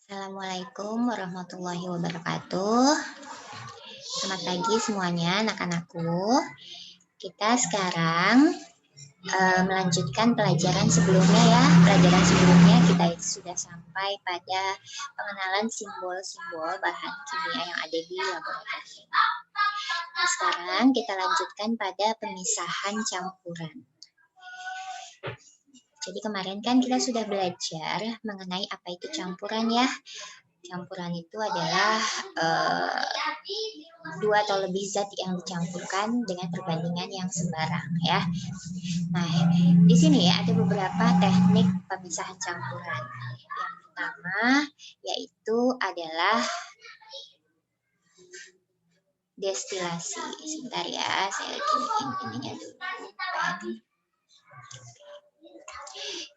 Assalamualaikum warahmatullahi wabarakatuh. Selamat pagi semuanya anak-anakku. Kita sekarang melanjutkan pelajaran sebelumnya ya. Pelajaran sebelumnya kita sudah sampai pada pengenalan simbol-simbol bahan kimia yang ada di laboratorium. Nah, sekarang kita lanjutkan pada pemisahan campuran. Jadi kemarin kan kita sudah belajar mengenai apa itu campuran ya. Campuran itu adalah dua atau lebih zat yang dicampurkan dengan perbandingan yang sembarang ya. Nah, di sini ada beberapa teknik pemisahan campuran. Yang pertama yaitu adalah destilasi. Sebentar ya, saya bikin ininya dulu.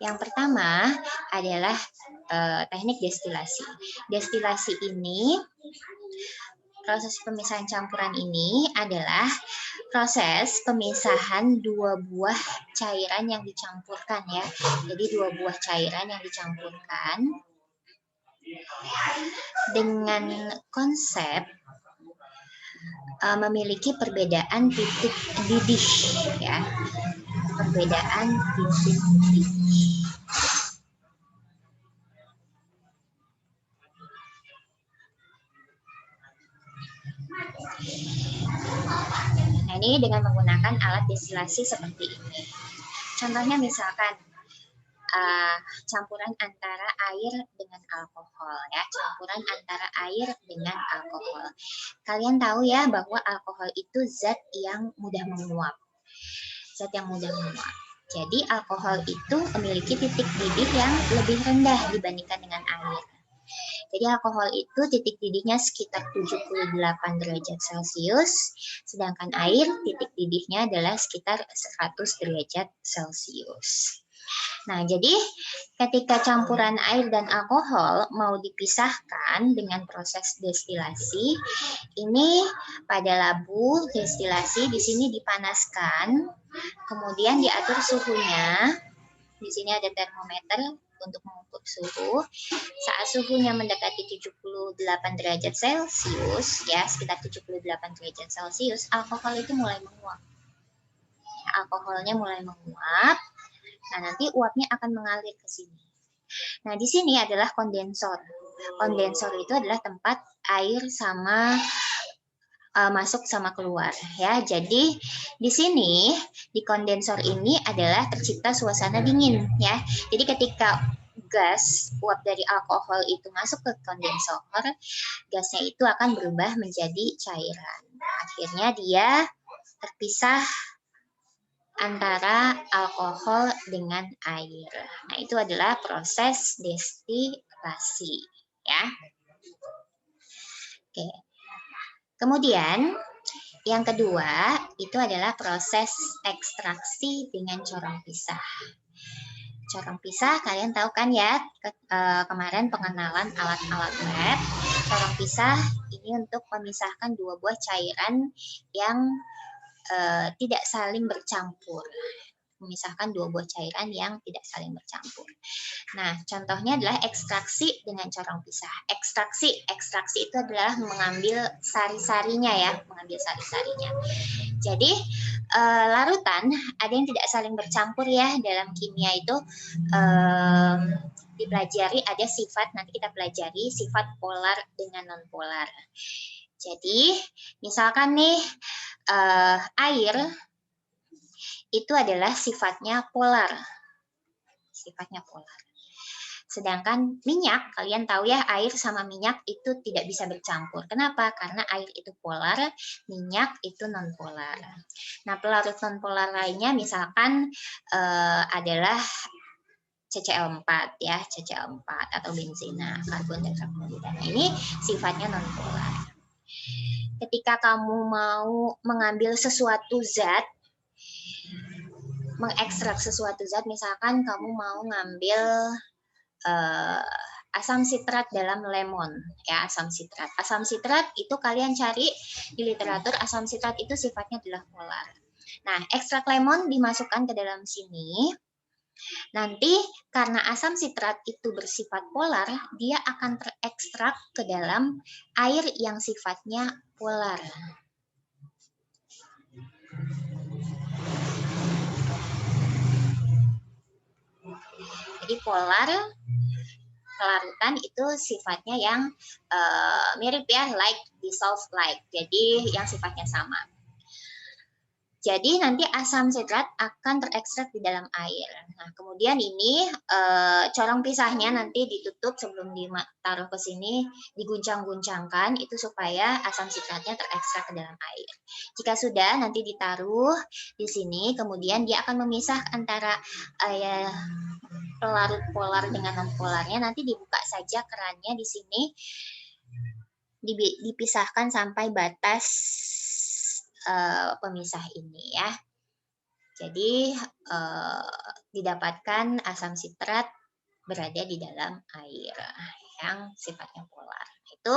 Yang pertama adalah teknik destilasi. Destilasi ini, proses pemisahan campuran ini adalah proses pemisahan dua buah cairan yang dicampurkan ya. Jadi dua buah cairan yang dicampurkan dengan konsep memiliki perbedaan titik didih ya. Perbedaan titik didih. Nah, ini dengan menggunakan alat destilasi seperti ini. Contohnya misalkan campuran antara air dengan alkohol ya, campuran antara air dengan alkohol. Kalian tahu ya bahwa alkohol itu zat yang mudah menguap. Zat yang mudah menguap. Jadi alkohol itu memiliki titik didih yang lebih rendah dibandingkan dengan air. Jadi alkohol itu titik didihnya sekitar 78 derajat Celcius, sedangkan air titik didihnya adalah sekitar 100 derajat Celcius. Nah, jadi ketika campuran air dan alkohol mau dipisahkan dengan proses destilasi, ini pada labu destilasi di sini dipanaskan, kemudian diatur suhunya. Di sini ada termometer untuk mengukur suhu. Saat suhunya mendekati 78 derajat Celcius, ya sekitar 78 derajat Celcius, alkohol itu mulai menguap. Alkoholnya mulai menguap. Nah, nanti uapnya akan mengalir ke sini. Nah, di sini adalah kondensor. Kondensor itu adalah tempat air sama masuk sama keluar ya. Jadi di sini di kondensor ini adalah tercipta suasana dingin ya. Jadi ketika gas uap dari alkohol itu masuk ke kondensor, gasnya itu akan berubah menjadi cairan. Akhirnya dia terpisah antara alkohol dengan air. Nah, itu adalah proses destilasi ya. Oke. Kemudian yang kedua itu adalah proses ekstraksi dengan corong pisah. Corong pisah kalian tahu kan ya, kemarin pengenalan alat-alat lab. Corong pisah ini untuk memisahkan dua buah cairan yang tidak saling bercampur. Memisahkan dua buah cairan yang tidak saling bercampur. Nah, contohnya adalah ekstraksi dengan corong pisah. Ekstraksi itu adalah mengambil sari-sarinya ya, mengambil sari-sarinya. Jadi larutan ada yang tidak saling bercampur ya dalam kimia itu dipelajari ada sifat, nanti kita pelajari sifat polar dengan non polar. Jadi misalkan nih air itu adalah sifatnya polar. Sifatnya polar. Sedangkan minyak, kalian tahu ya air sama minyak itu tidak bisa bercampur. Kenapa? Karena air itu polar, minyak itu non-polar. Nah, pelarut non-polar lainnya misalkan adalah CCl4 ya, CCl4 atau benzena, karbon tetraklorida. Nah, ini sifatnya non-polar. Ketika kamu mau mengambil sesuatu zat, mengekstrak sesuatu zat, misalkan kamu mau ngambil asam sitrat dalam lemon ya, asam sitrat. Asam sitrat itu kalian cari di literatur, asam sitrat itu sifatnya adalah polar. Nah, ekstrak lemon dimasukkan ke dalam sini. Nanti karena asam sitrat itu bersifat polar, dia akan terekstrak ke dalam air yang sifatnya polar. Jadi polar pelarutan itu sifatnya yang mirip ya, like dissolve like. Jadi yang sifatnya sama. Jadi nanti asam sitrat akan terekstrak di dalam air. Nah, kemudian ini corong pisahnya nanti ditutup sebelum ditaruh ke sini, diguncang-guncangkan itu supaya asam sitratnya terekstrak ke dalam air. Jika sudah nanti ditaruh di sini, kemudian dia akan memisah antara pelarut polar dengan non polarnya. Nanti dibuka saja kerannya di sini, dipisahkan sampai batas pemisah ini ya. Jadi didapatkan asam sitrat berada di dalam air yang sifatnya polar. Itu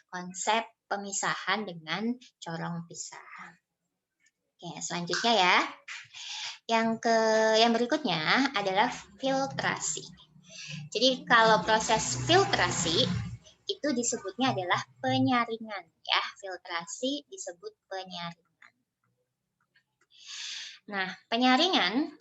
konsep pemisahan dengan corong pisah. Oke, selanjutnya ya. Yang berikutnya adalah filtrasi. Jadi kalau proses filtrasi itu disebutnya adalah penyaringan ya. Filtrasi disebut penyaringan. Nah, penyaringan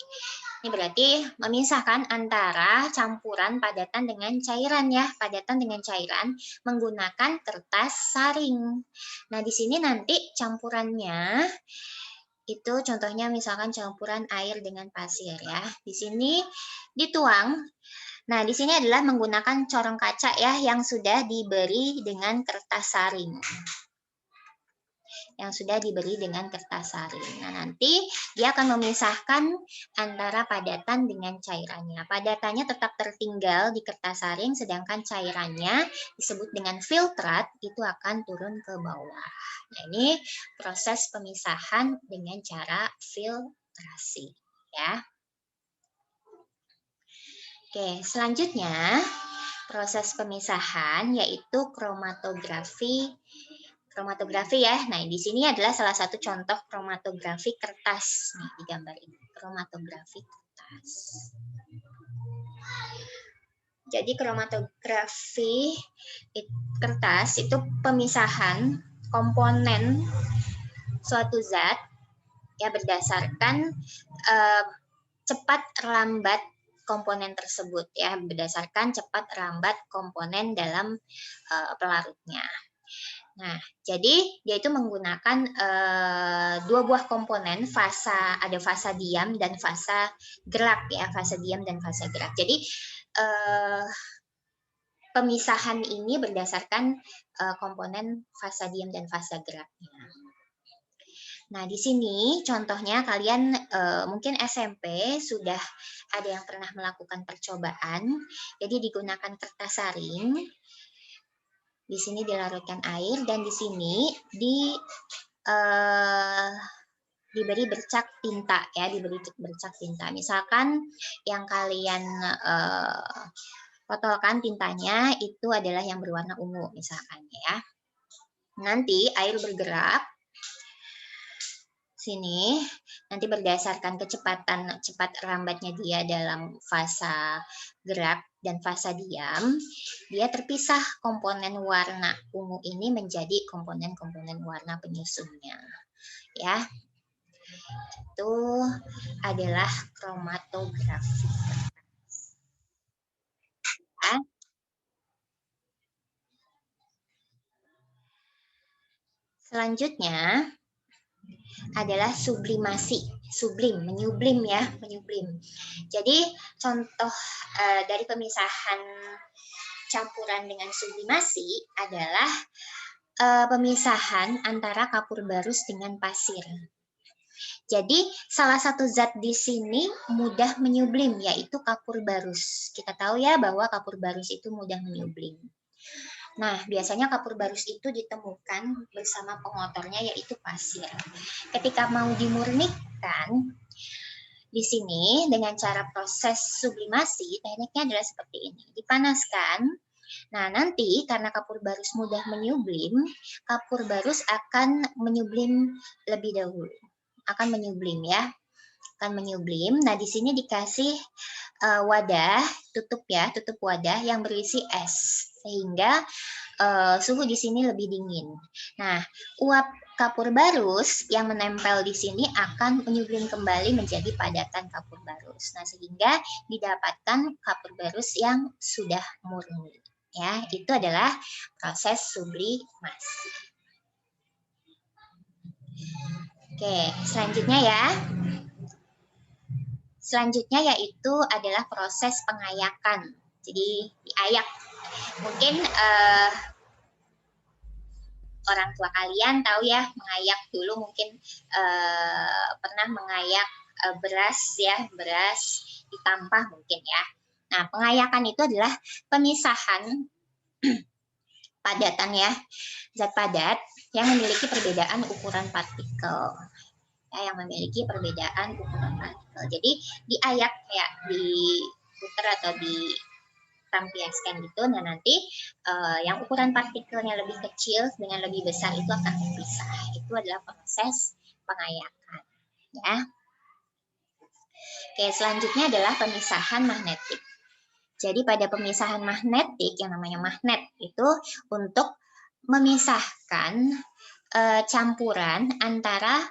ini berarti memisahkan antara campuran padatan dengan cairan ya, padatan dengan cairan menggunakan kertas saring. Nah, di sini nanti campurannya itu contohnya misalkan campuran air dengan pasir ya. Di sini dituang. Nah, di sini adalah menggunakan corong kaca ya yang sudah diberi dengan kertas saring. Yang sudah diberi dengan kertas saring. Nah, nanti dia akan memisahkan antara padatan dengan cairannya. Padatannya tetap tertinggal di kertas saring, sedangkan cairannya disebut dengan filtrat itu akan turun ke bawah. Nah, ini proses pemisahan dengan cara filtrasi, ya. Oke, selanjutnya proses pemisahan yaitu kromatografi. Kromatografi ya. Nah, di sini adalah salah satu contoh kromatografi kertas nih di gambar ini. Kromatografi kertas. Jadi kromatografi kertas itu pemisahan komponen suatu zat ya berdasarkan cepat lambat komponen tersebut ya, berdasarkan cepat lambat komponen dalam pelarutnya. Nah, jadi dia itu menggunakan dua buah komponen, ada fasa diam dan fasa gerak ya, fasa diam dan fasa gerak. Jadi pemisahan ini berdasarkan komponen fasa diam dan fasa geraknya. Nah, di sini contohnya kalian mungkin SMP sudah ada yang pernah melakukan percobaan. Jadi digunakan kertas saring. Di sini dilarutkan air dan di sini diberi bercak tinta ya, diberi bercak tinta. Misalkan yang kalian potolkan tintanya itu adalah yang berwarna ungu misalkan ya. Nanti air bergerak sini nanti berdasarkan kecepatan cepat lambatnya dia dalam fasa gerak dan fasa diam, dia terpisah komponen warna ungu ini menjadi komponen-komponen warna penyusunnya. Ya. Itu adalah kromatografi. Ya. Selanjutnya adalah sublimasi, menyublim ya, menyublim. Jadi contoh dari pemisahan campuran dengan sublimasi adalah pemisahan antara kapur barus dengan pasir. Jadi salah satu zat di sini mudah menyublim yaitu kapur barus. Kita tahu ya bahwa kapur barus itu mudah menyublim. Nah, biasanya kapur barus itu ditemukan bersama pengotornya yaitu pasir. Ketika mau dimurnikan, di sini dengan cara proses sublimasi, tekniknya adalah seperti ini. Dipanaskan. Nah, nanti karena kapur barus mudah menyublim, kapur barus akan menyublim lebih dahulu. Akan menyublim ya. akan menyublim. Nah, di sini dikasih wadah, tutup wadah yang berisi es, sehingga suhu di sini lebih dingin. Nah, uap kapur barus yang menempel di sini akan menyublim kembali menjadi padatan kapur barus. Nah, sehingga didapatkan kapur barus yang sudah murni. Ya, itu adalah proses sublimasi. Oke, selanjutnya ya. Selanjutnya yaitu adalah proses pengayakan. Jadi diayak. Mungkin orang tua kalian tahu ya, mengayak dulu mungkin pernah mengayak beras ya, beras ditampah mungkin ya. Nah, pengayakan itu adalah pemisahan padatan ya, zat padat yang memiliki perbedaan ukuran partikel. Ya, yang memiliki perbedaan ukuran partikel. Jadi diayak ya, diputar atau ditampiaskan gitu. Nah, nanti yang ukuran partikelnya lebih kecil dengan lebih besar itu akan terpisah. Itu adalah proses pengayakan. Ya. Oke, selanjutnya adalah pemisahan magnetik. Jadi pada pemisahan magnetik yang namanya magnet itu untuk memisahkan campuran antara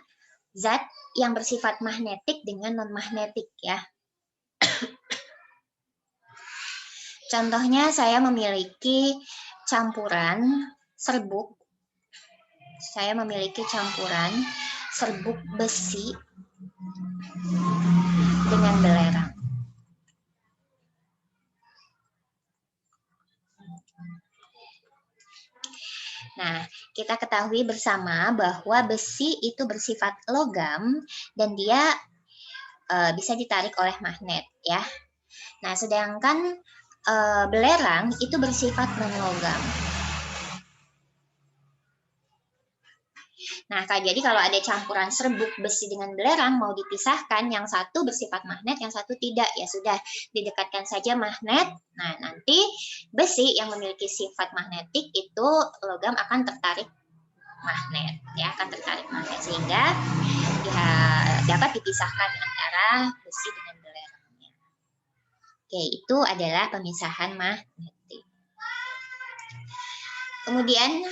zat yang bersifat magnetik dengan non-magnetik ya. Contohnya saya memiliki campuran serbuk. Saya memiliki campuran serbuk besi dengan belerang. Nah, kita ketahui bersama bahwa besi itu bersifat logam dan dia bisa ditarik oleh magnet ya. Nah, sedangkan belerang itu bersifat non-logam. Nah, jadi kalau ada campuran serbuk besi dengan belerang mau dipisahkan, yang satu bersifat magnet, yang satu tidak, ya sudah didekatkan saja magnet. Nah, nanti besi yang memiliki sifat magnetik itu logam akan tertarik magnet, ya akan tertarik magnet sehingga ya dapat dipisahkan antara besi dengan belerangnya. Oke, itu adalah pemisahan magnetik. Kemudian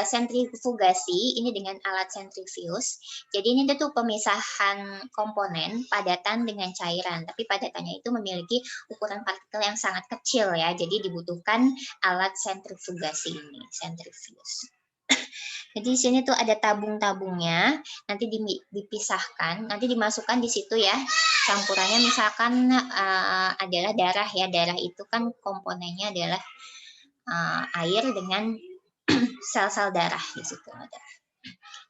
sentrifugasi ini dengan alat sentrifuge. Jadi ini tuh pemisahan komponen padatan dengan cairan, tapi padatannya itu memiliki ukuran partikel yang sangat kecil ya. Jadi dibutuhkan alat sentrifugasi ini, sentrifuge. Jadi di sini tuh ada tabung-tabungnya, nanti dipisahkan, nanti dimasukkan di situ ya. Campurannya misalkan adalah darah ya, darah itu kan komponennya adalah air dengan sel-sel darah di situ ada.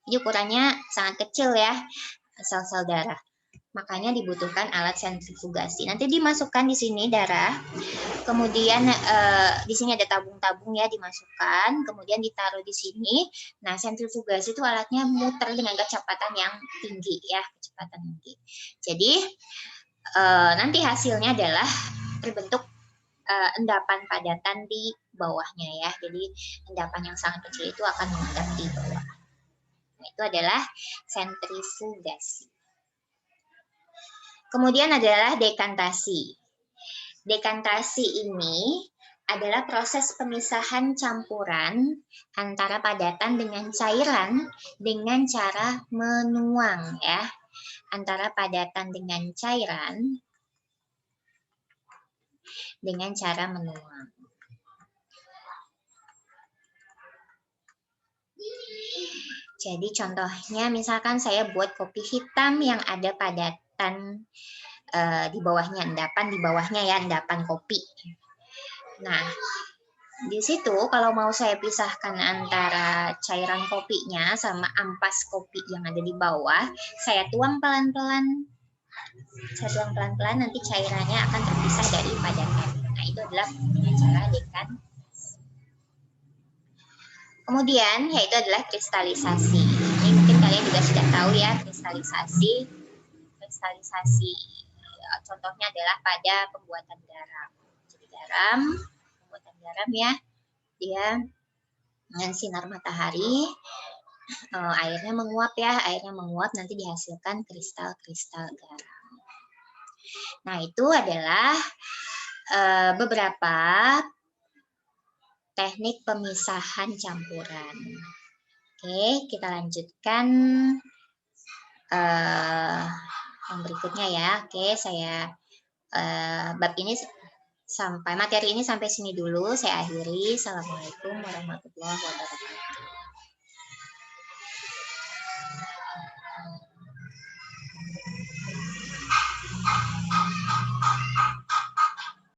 Jadi ukurannya sangat kecil ya, sel-sel darah. Makanya dibutuhkan alat sentrifugasi. Nanti dimasukkan di sini darah, kemudian di sini ada tabung-tabung ya dimasukkan, kemudian ditaruh di sini. Nah, sentrifugasi itu alatnya muter dengan kecepatan yang tinggi ya, kecepatan tinggi. Jadi nanti hasilnya adalah terbentuk endapan padatan di bawahnya ya. Jadi endapan yang sangat kecil itu akan mengendap di bawah. Nah, itu adalah sentrifugasi. Kemudian adalah dekantasi. Dekantasi ini adalah proses pemisahan campuran antara padatan dengan cairan dengan cara menuang ya. Antara padatan dengan cairan dengan cara menuang. Jadi contohnya misalkan saya buat kopi hitam yang ada padatan di bawahnya, endapan di bawahnya ya, endapan kopi. Nah, di situ kalau mau saya pisahkan antara cairan kopinya sama ampas kopi yang ada di bawah, saya tuang pelan-pelan. Saya tuang pelan-pelan, nanti cairannya akan terpisah dari padatan. Nah, itu adalah dengan cara dekantasi. Kemudian yaitu adalah kristalisasi. Ini mungkin kalian juga sudah tahu ya, kristalisasi. Kristalisasi contohnya adalah pada pembuatan garam. Jadi garam, pembuatan garam ya, dia dengan sinar matahari, airnya menguap ya, airnya menguap nanti dihasilkan kristal-kristal garam. Nah, itu adalah beberapa teknik pemisahan campuran. Oke, kita lanjutkan yang berikutnya ya. Oke, saya bab ini materi ini sampai sini dulu. Saya akhiri. Assalamualaikum warahmatullahi wabarakatuh.